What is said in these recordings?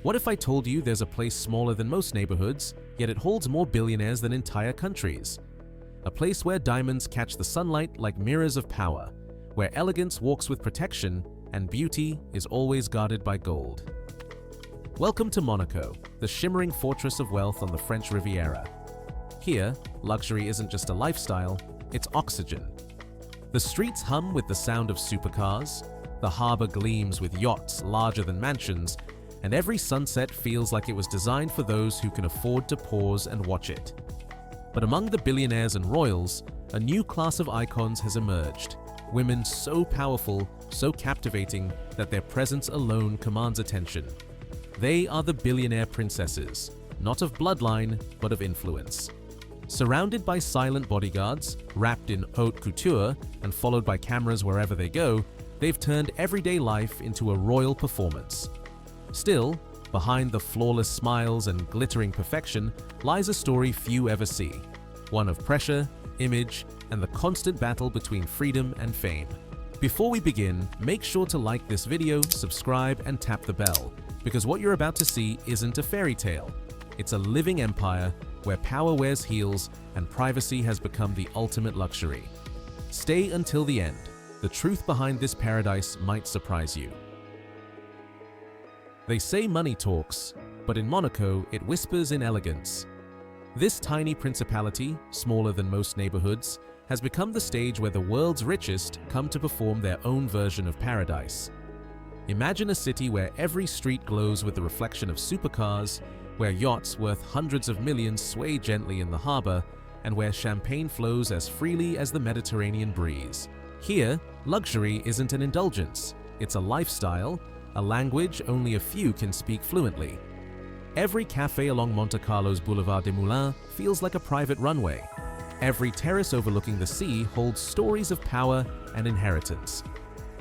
What if I told you there's a place smaller than most neighborhoods, yet it holds more billionaires than entire countries? A place where diamonds catch the sunlight like mirrors of power, where elegance walks with protection and beauty is always guarded by gold. Welcome to Monaco, the shimmering fortress of wealth on the French Riviera. Here, luxury isn't just a lifestyle, it's oxygen. The streets hum with the sound of supercars, the harbor gleams with yachts larger than mansions, and every sunset feels like it was designed for those who can afford to pause and watch it. But among the billionaires and royals, a new class of icons has emerged. Women so powerful, so captivating that their presence alone commands attention. They are the billionaire princesses, not of bloodline, but of influence. Surrounded by silent bodyguards, wrapped in haute couture, and followed by cameras wherever they go, they've turned everyday life into a royal performance. Still, behind the flawless smiles and glittering perfection lies a story few ever see. One of pressure, image, and the constant battle between freedom and fame. Before we begin, make sure to like this video, subscribe, and tap the bell, because what you're about to see isn't a fairy tale. It's a living empire where power wears heels and privacy has become the ultimate luxury. Stay until the end. The truth behind this paradise might surprise you. They say money talks, but in Monaco, it whispers in elegance. This tiny principality, smaller than most neighborhoods, has become the stage where the world's richest come to perform their own version of paradise. Imagine a city where every street glows with the reflection of supercars, where yachts worth hundreds of millions sway gently in the harbor, and where champagne flows as freely as the Mediterranean breeze. Here, luxury isn't an indulgence, it's a lifestyle, a language only a few can speak fluently. Every cafe along Monte Carlo's Boulevard des Moulins feels like a private runway. Every terrace overlooking the sea holds stories of power and inheritance.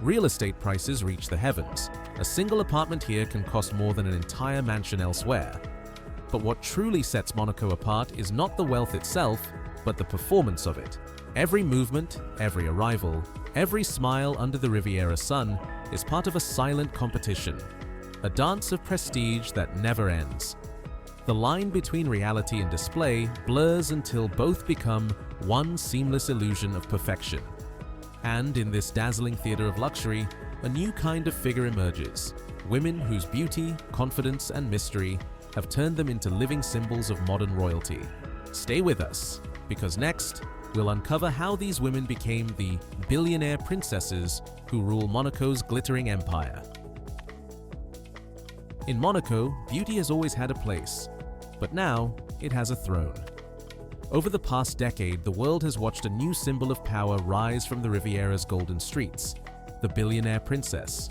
Real estate prices reach the heavens. A single apartment here can cost more than an entire mansion elsewhere. But what truly sets Monaco apart is not the wealth itself, but the performance of it. Every movement, every arrival, every smile under the Riviera sun is part of a silent competition, a dance of prestige that never ends. The line between reality and display blurs until both become one seamless illusion of perfection. And in this dazzling theater of luxury, a new kind of figure emerges. Women whose beauty, confidence, and mystery have turned them into living symbols of modern royalty. Stay with us, because next, we'll uncover how these women became the billionaire princesses who rule Monaco's glittering empire. In Monaco, beauty has always had a place, but now it has a throne. Over the past decade, the world has watched a new symbol of power rise from the Riviera's golden streets, the billionaire princess.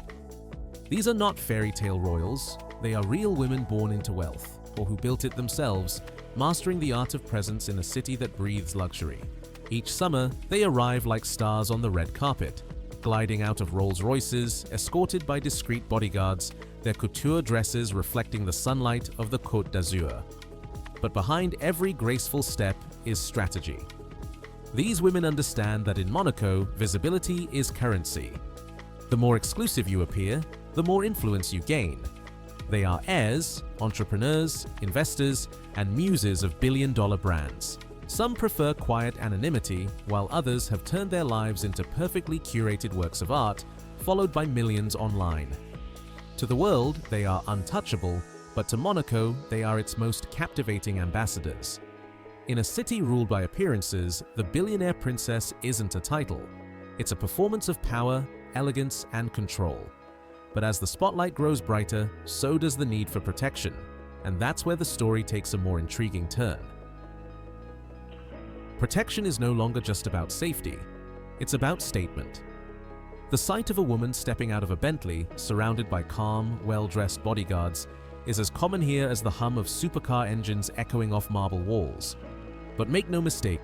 These are not fairy tale royals, they are real women born into wealth, or who built it themselves, mastering the art of presence in a city that breathes luxury. Each summer, they arrive like stars on the red carpet, gliding out of Rolls-Royces, escorted by discreet bodyguards, their couture dresses reflecting the sunlight of the Côte d'Azur. But behind every graceful step is strategy. These women understand that in Monaco, visibility is currency. The more exclusive you appear, the more influence you gain. They are heirs, entrepreneurs, investors, and muses of billion-dollar brands. Some prefer quiet anonymity, while others have turned their lives into perfectly curated works of art, followed by millions online. To the world, they are untouchable, but to Monaco, they are its most captivating ambassadors. In a city ruled by appearances, the billionaire princess isn't a title. It's a performance of power, elegance, and control. But as the spotlight grows brighter, so does the need for protection, and that's where the story takes a more intriguing turn. Protection is no longer just about safety, it's about statement. The sight of a woman stepping out of a Bentley, surrounded by calm, well-dressed bodyguards, is as common here as the hum of supercar engines echoing off marble walls. But make no mistake,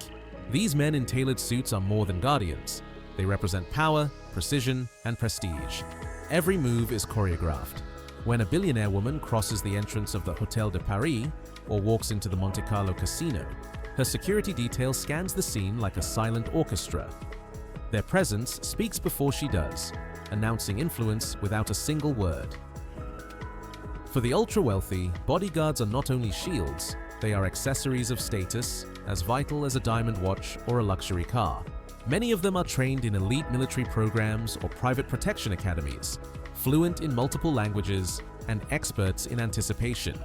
these men in tailored suits are more than guardians. They represent power, precision, and prestige. Every move is choreographed. When a billionaire woman crosses the entrance of the Hôtel de Paris or walks into the Monte Carlo casino, her security detail scans the scene like a silent orchestra. Their presence speaks before she does, announcing influence without a single word. For the ultra-wealthy, bodyguards are not only shields, they are accessories of status, as vital as a diamond watch or a luxury car. Many of them are trained in elite military programs or private protection academies, fluent in multiple languages, and experts in anticipation.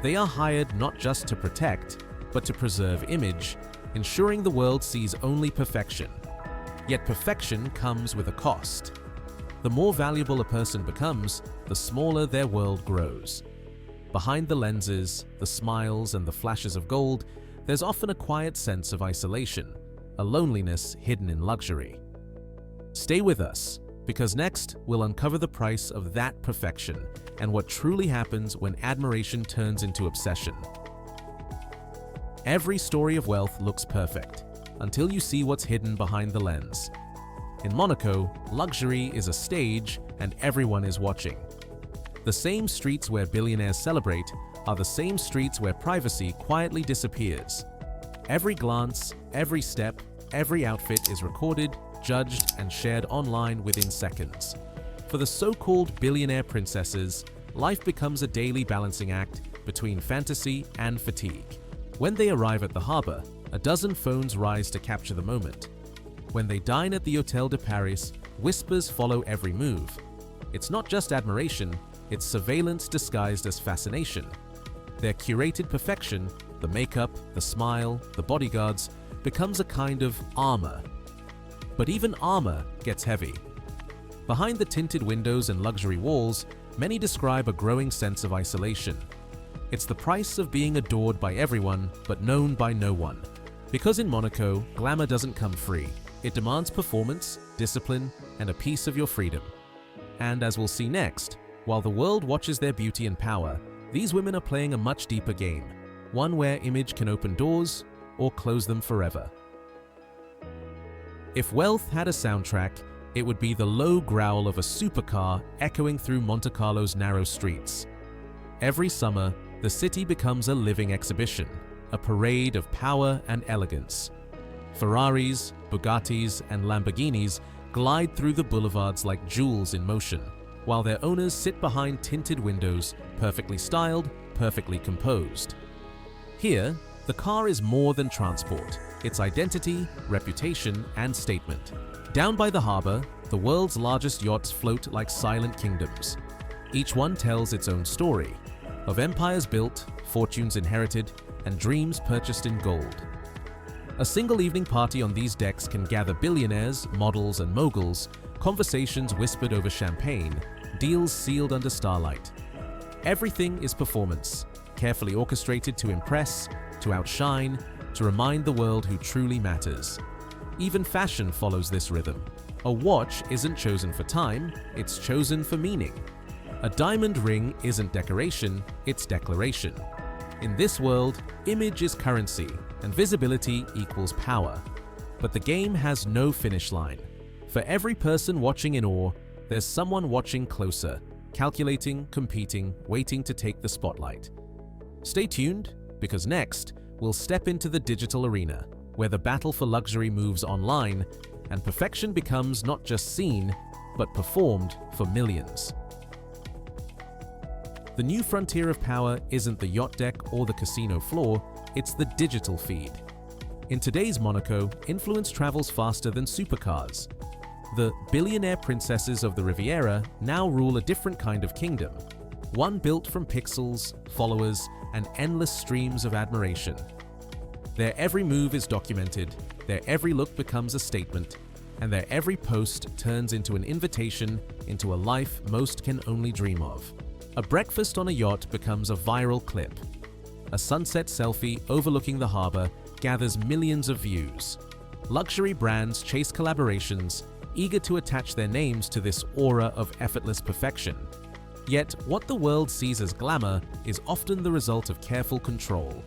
They are hired not just to protect, but to preserve image, ensuring the world sees only perfection. Yet perfection comes with a cost. The more valuable a person becomes, the smaller their world grows. Behind the lenses, the smiles, and the flashes of gold, there's often a quiet sense of isolation, a loneliness hidden in luxury. Stay with us, because next we'll uncover the price of that perfection and what truly happens when admiration turns into obsession. Every story of wealth looks perfect, until you see what's hidden behind the lens. In Monaco, luxury is a stage and everyone is watching. The same streets where billionaires celebrate are the same streets where privacy quietly disappears. Every glance, every step, every outfit is recorded, judged, and shared online within seconds. For the so-called billionaire princesses, life becomes a daily balancing act between fantasy and fatigue. When they arrive at the harbor, a dozen phones rise to capture the moment. When they dine at the Hôtel de Paris, whispers follow every move. It's not just admiration, it's surveillance disguised as fascination. Their curated perfection, the makeup, the smile, the bodyguards, becomes a kind of armor. But even armor gets heavy. Behind the tinted windows and luxury walls, many describe a growing sense of isolation. It's the price of being adored by everyone, but known by no one. Because in Monaco, glamour doesn't come free. It demands performance, discipline, and a piece of your freedom. And as we'll see next, while the world watches their beauty and power, these women are playing a much deeper game, one where image can open doors or close them forever. If wealth had a soundtrack, it would be the low growl of a supercar echoing through Monte Carlo's narrow streets. Every summer, the city becomes a living exhibition, a parade of power and elegance. Ferraris, Bugattis, and Lamborghinis glide through the boulevards like jewels in motion, while their owners sit behind tinted windows, perfectly styled, perfectly composed. Here, the car is more than transport. It's identity, reputation, and statement. Down by the harbor, the world's largest yachts float like silent kingdoms. Each one tells its own story, of empires built, fortunes inherited, and dreams purchased in gold. A single evening party on these decks can gather billionaires, models, and moguls, conversations whispered over champagne, deals sealed under starlight. Everything is performance, carefully orchestrated to impress, to outshine, to remind the world who truly matters. Even fashion follows this rhythm. A watch isn't chosen for time, it's chosen for meaning. A diamond ring isn't decoration, it's declaration. In this world, image is currency, and visibility equals power. But the game has no finish line. For every person watching in awe, there's someone watching closer, calculating, competing, waiting to take the spotlight. Stay tuned, because next, we'll step into the digital arena, where the battle for luxury moves online, and perfection becomes not just seen, but performed for millions. The new frontier of power isn't the yacht deck or the casino floor, it's the digital feed. In today's Monaco, influence travels faster than supercars. The billionaire princesses of the Riviera now rule a different kind of kingdom, one built from pixels, followers, and endless streams of admiration. Their every move is documented, their every look becomes a statement, and their every post turns into an invitation into a life most can only dream of. A breakfast on a yacht becomes a viral clip. A sunset selfie overlooking the harbor gathers millions of views. Luxury brands chase collaborations, eager to attach their names to this aura of effortless perfection. Yet, what the world sees as glamour is often the result of careful control.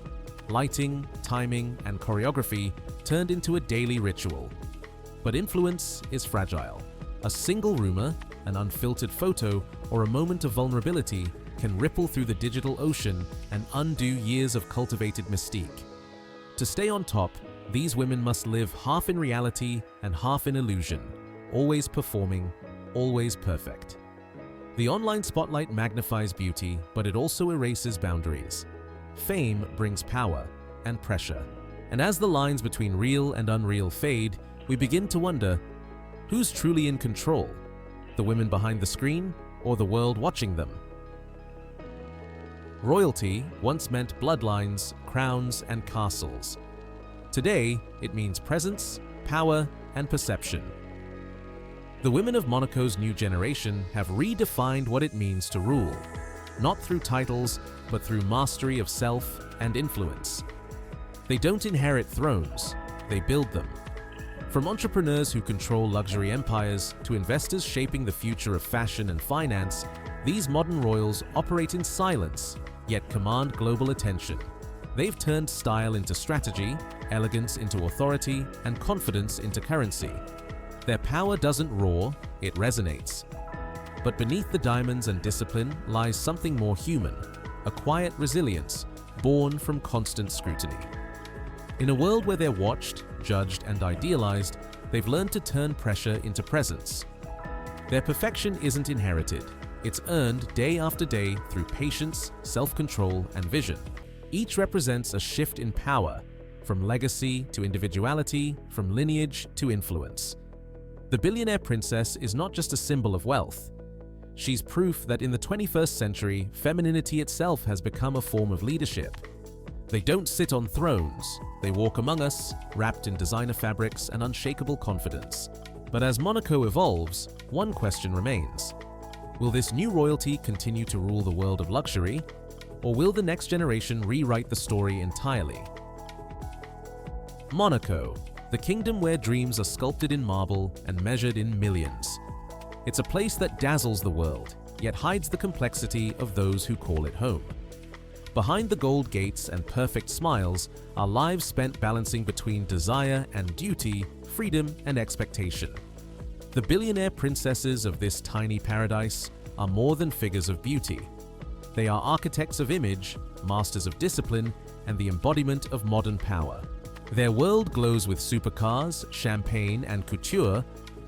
Lighting, timing, and choreography turned into a daily ritual. But influence is fragile. A single rumor, an unfiltered photo, or a moment of vulnerability can ripple through the digital ocean and undo years of cultivated mystique. To stay on top, these women must live half in reality and half in illusion, always performing, always perfect. The online spotlight magnifies beauty, but it also erases boundaries. Fame brings power and pressure. And as the lines between real and unreal fade, we begin to wonder, who's truly in control? The women behind the screen or the world watching them? Royalty once meant bloodlines, crowns, and castles. Today, it means presence, power, and perception. The women of Monaco's new generation have redefined what it means to rule, not through titles, but through mastery of self and influence. They don't inherit thrones, they build them. From entrepreneurs who control luxury empires to investors shaping the future of fashion and finance, these modern royals operate in silence, yet command global attention. They've turned style into strategy, elegance into authority, and confidence into currency. Their power doesn't roar, it resonates. But beneath the diamonds and discipline lies something more human, a quiet resilience born from constant scrutiny. In a world where they're watched, judged, and idealized, they've learned to turn pressure into presence. Their perfection isn't inherited, it's earned day after day through patience, self-control, and vision. Each represents a shift in power, from legacy to individuality, from lineage to influence. The billionaire princess is not just a symbol of wealth. She's proof that in the 21st century, femininity itself has become a form of leadership. They don't sit on thrones, they walk among us, wrapped in designer fabrics and unshakable confidence. But as Monaco evolves, one question remains. Will this new royalty continue to rule the world of luxury, or will the next generation rewrite the story entirely? Monaco, the kingdom where dreams are sculpted in marble and measured in millions. It's a place that dazzles the world, yet hides the complexity of those who call it home. Behind the gold gates and perfect smiles are lives spent balancing between desire and duty, freedom and expectation. The billionaire princesses of this tiny paradise are more than figures of beauty. They are architects of image, masters of discipline, and the embodiment of modern power. Their world glows with supercars, champagne, and couture,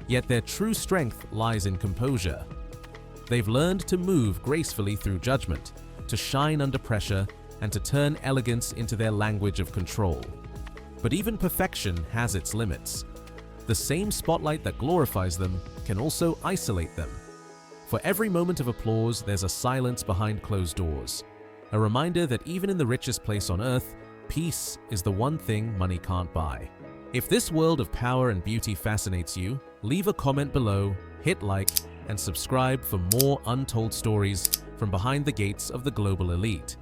yet their true strength lies in composure. They've learned to move gracefully through judgment, to shine under pressure, and to turn elegance into their language of control. But even perfection has its limits. The same spotlight that glorifies them can also isolate them. For every moment of applause, there's a silence behind closed doors. A reminder that even in the richest place on earth, peace is the one thing money can't buy. If this world of power and beauty fascinates you, leave a comment below, hit like, and subscribe for more untold stories from behind the gates of the global elite.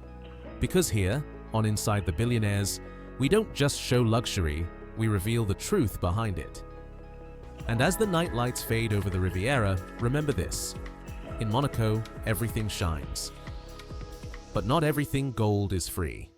Because here, on Inside the Billionaires, we don't just show luxury, we reveal the truth behind it. And as the night lights fade over the Riviera, remember this: in Monaco, everything shines. But not everything gold is free.